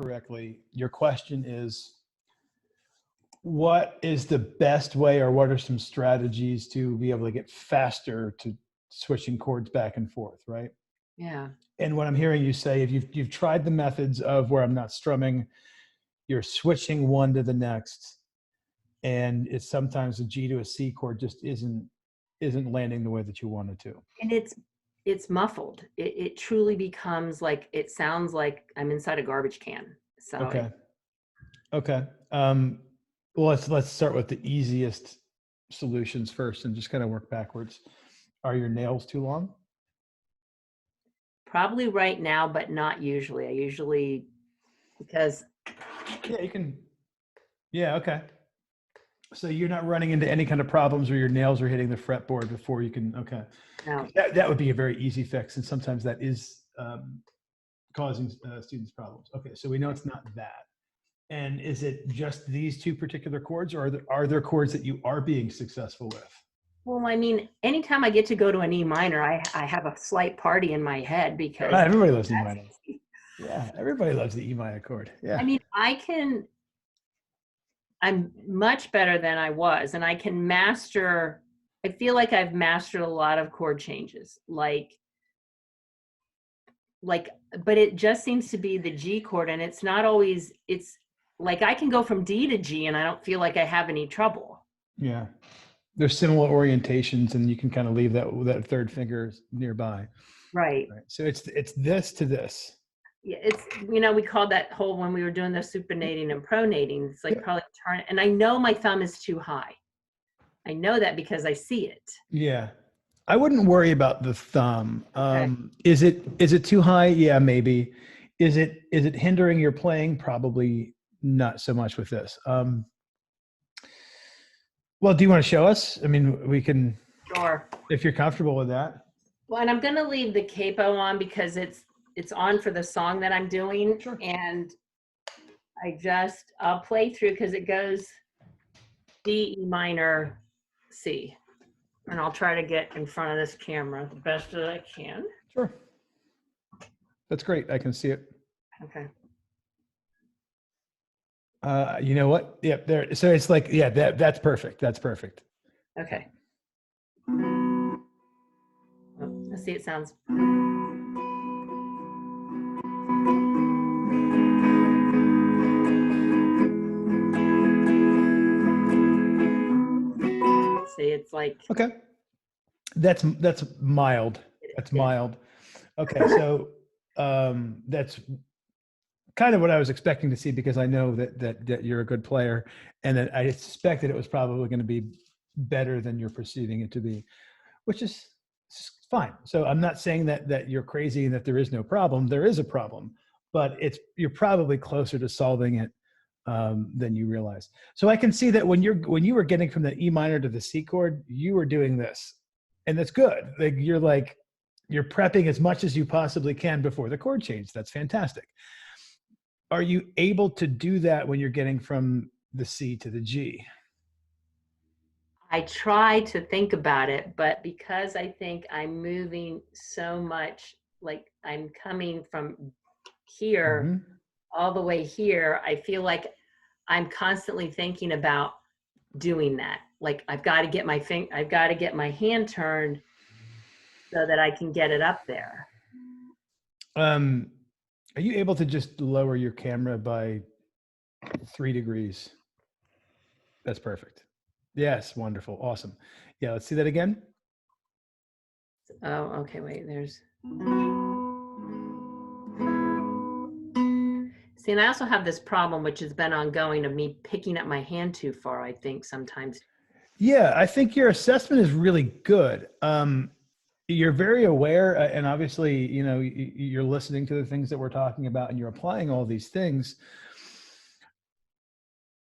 correctly, your question is, what is the best way, or what are some strategies to be able to get faster to switching chords back and forth, right? Yeah. And what I'm hearing you say, if you've tried the methods of where I'm not strumming, you're switching one to the next, and it's sometimes a G to a C chord just isn't landing the way that you wanted to. And it's muffled. It truly becomes like, it sounds like I'm inside a garbage can. So Okay. Okay. Well, let's start with the easiest solutions first and just kind of work backwards. Are your nails too long? probably right now, but not usually. I usually, because Yeah, you can. Yeah, okay. So you're not running into any kind of problems where your nails are hitting the fretboard before you can. Okay. no, That would be a very easy fix, and sometimes that is causing students problems. Okay, so we know it's not that. And is it just these two particular chords, or are there chords that you are being successful with? well, I mean, anytime I get to go to an E minor, I have a slight party in my head because Everybody loves E minor. Yeah, everybody loves the E minor chord. Yeah. I mean, I'm much better than I was, and I can master, I feel like I've mastered a lot of chord changes. Like, but it just seems to be the G chord, and it's not always, it's like I can go from D to G and I don't feel like I have any trouble. Yeah. There's similar orientations, and you can kind of leave that third finger nearby. Right. Right. So it's this to this. Yeah, it's, we called that whole, when we were doing the supinating and pronating, it's like probably turn, and I know my thumb is too high. I know that because I see it. Yeah. I wouldn't worry about the thumb. Okay. Is it too high? Yeah, maybe. Is it hindering your playing? Probably not so much with this. Well, do you want to show us? I mean, we can, Sure. if you're comfortable with that. Well, and I'm going to leave the capo on because it's on for the song that I'm doing. Sure. And I'll play through because it goes D, E minor, C. And I'll try to get in front of this camera the best that I can. Sure. That's great. I can see it. Okay. You know what? Yep, there. So it's like, yeah, that's perfect. That's perfect. Okay. Oh, let's see, it sounds. See, it's like. Okay. That's mild. That's mild. Okay, so that's kind of what I was expecting to see, because I know that you're a good player, and that I suspected it was probably going to be better than you're perceiving it to be, which is fine. So I'm not saying that you're crazy and that there is no problem. There is a problem, but you're probably closer to solving it than you realize. So I can see that when you were getting from the E minor to the C chord, you were doing this, and that's good. Like you're prepping as much as you possibly can before the chord change. That's fantastic. Are you able to do that when you're getting from the C to the G? I try to think about it, but because I think I'm moving so much, like I'm coming from here all the way here, I feel like I'm constantly thinking about doing that. Like I've got to get my hand turned so that I can get it up there. Are you able to just lower your camera by 3 degrees? That's perfect. Yes, wonderful, awesome. Yeah, let's see that again. Oh, okay, wait, there's. See, and I also have this problem, which has been ongoing, of me picking up my hand too far, I think, sometimes. Yeah, I think your assessment is really good. You're very aware, and obviously, you're listening to the things that we're talking about, and you're applying all these things.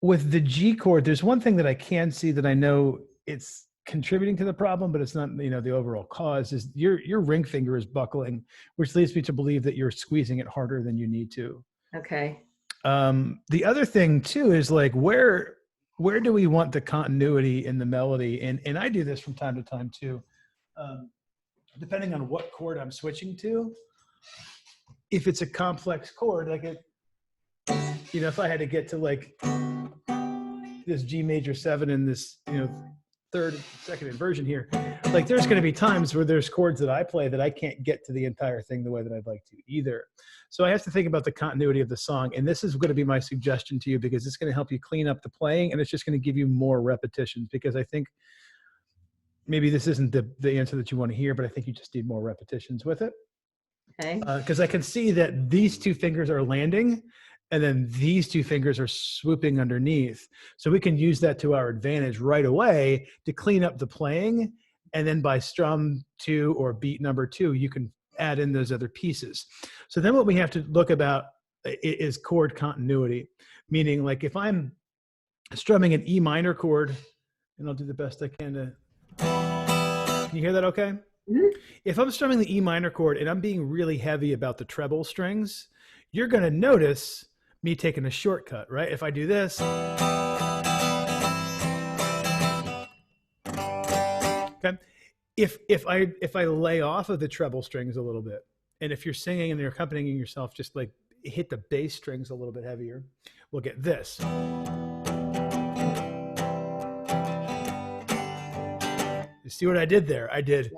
With the G chord, there's one thing that I can see that I know it's contributing to the problem, but it's not, the overall cause, is your ring finger is buckling, which leads me to believe that you're squeezing it harder than you need to. Okay. The other thing too is like, where do we want the continuity in the melody? And I do this from time to time too. Depending on what chord I'm switching to, if it's a complex chord, like if I had to get to like this G major 7 in this, second inversion here, like there's going to be times where there's chords that I play that I can't get to the entire thing the way that I'd like to either. So I have to think about the continuity of the song. And this is going to be my suggestion to you, because it's going to help you clean up the playing, and it's just going to give you more repetitions, because I think maybe this isn't the answer that you want to hear, but I think you just need more repetitions with it. Okay. Because I can see that these two fingers are landing, and then these two fingers are swooping underneath. So we can use that to our advantage right away to clean up the playing. And then by strum 2 or beat number 2, you can add in those other pieces. So then what we have to look about is chord continuity, meaning like if I'm strumming an E minor chord, and I'll do the best I can to, can you hear that okay? Mm-hmm. If I'm strumming the E minor chord and I'm being really heavy about the treble strings, you're going to notice me taking a shortcut, right? If I do this, okay. If I lay off of the treble strings a little bit, and if you're singing and you're accompanying yourself, just like hit the bass strings a little bit heavier, we'll get this. You see what I did there? I did.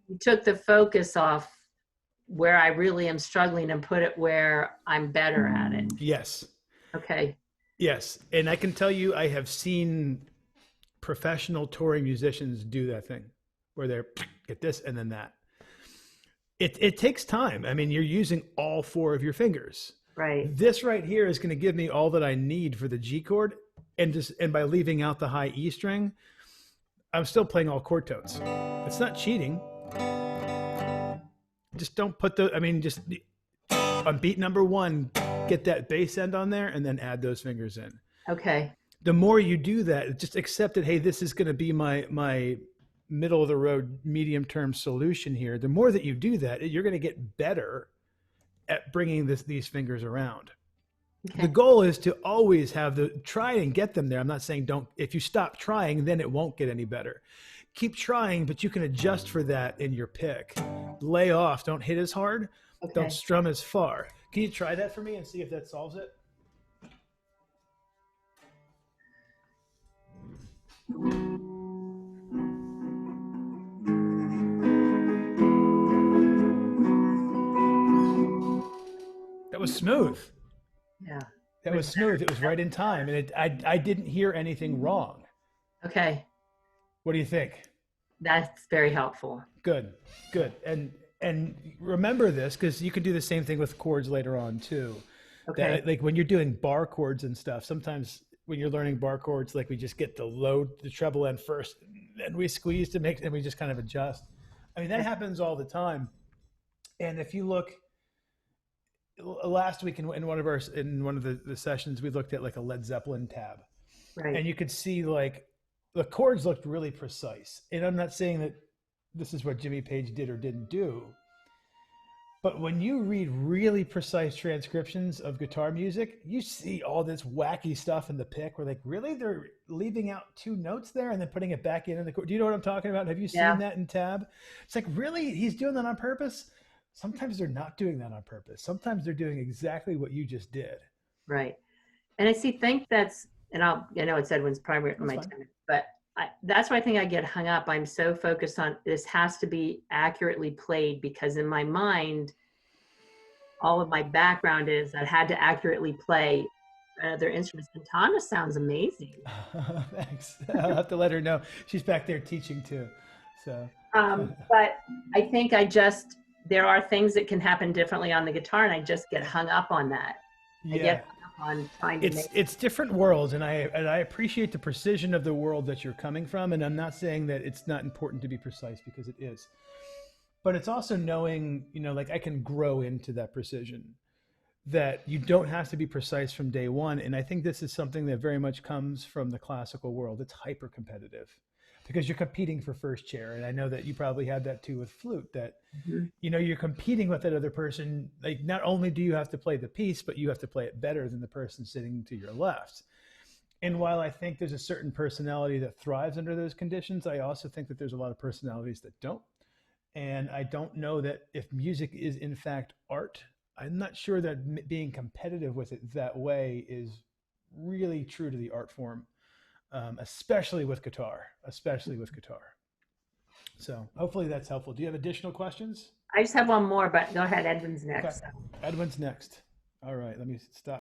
You took the focus off where I really am struggling and put it where I'm better at it. Yes. Okay. Yes. And I can tell you, I have seen professional touring musicians do that thing where they're get this and then that. It takes time. I mean, you're using all 4 of your fingers. Right. This right here is going to give me all that I need for the G chord. And by leaving out the high E string, I'm still playing all chord tones. It's not cheating. Just don't put just on beat number 1, get that bass end on there and then add those fingers in. Okay. The more you do that, just accept that, hey, this is going to be my middle of the road, medium term solution here. The more that you do that, you're going to get better at bringing these fingers around. Okay. The goal is to always try and get them there. I'm not saying if you stop trying, then it won't get any better. Keep trying, but you can adjust for that in your pick. Lay off, don't hit as hard, okay. Don't strum as far. Can you try that for me and see if that solves it? That was smooth. Yeah. That was smooth. It was right in time. And I didn't hear anything wrong. Okay. What do you think? That's very helpful. Good. And remember this, because you can do the same thing with chords later on too. Okay. That, like when you're doing bar chords and stuff, sometimes when you're learning bar chords, like we just get the treble end first, and we squeeze and we just kind of adjust. I mean, that happens all the time. And if you look, last week in one of the sessions, we looked at like a Led Zeppelin tab, right? And you could see like the chords looked really precise. And I'm not saying that this is what Jimmy Page did or didn't do, but when you read really precise transcriptions of guitar music, you see all this wacky stuff in the pick where like, really, they're leaving out 2 notes there and then putting it back in the chord. Do you know what I'm talking about? Have you seen that in tab? It's like, really, he's doing that on purpose? Sometimes they're not doing that on purpose. Sometimes they're doing exactly what you just did. Right. And I think that's, and I know it's Edwin's primary, my time, but that's why I think I get hung up. I'm so focused on this has to be accurately played, because in my mind, all of my background is I had to accurately play other instruments. And Tana sounds amazing. Thanks. I'll have to let her know. She's back there teaching too. So. But I think there are things that can happen differently on the guitar, and I just get hung up on that. Yeah. I get hung up on trying to it's different worlds, and I appreciate the precision of the world that you're coming from, and I'm not saying that it's not important to be precise, because it is. But it's also knowing, like I can grow into that precision, that you don't have to be precise from day one. And I think this is something that very much comes from the classical world. It's hyper competitive because you're competing for first chair. And I know that you probably had that too with flute, that, you're competing with that other person. Like not only do you have to play the piece, but you have to play it better than the person sitting to your left. And while I think there's a certain personality that thrives under those conditions, I also think that there's a lot of personalities that don't. And I don't know that if music is in fact art, I'm not sure that being competitive with it that way is really true to the art form, especially with guitar, especially with guitar. So hopefully that's helpful. Do you have additional questions? I just have one more, but go ahead. Edwin's Okay. next. Edwin's next. All right. Let me stop.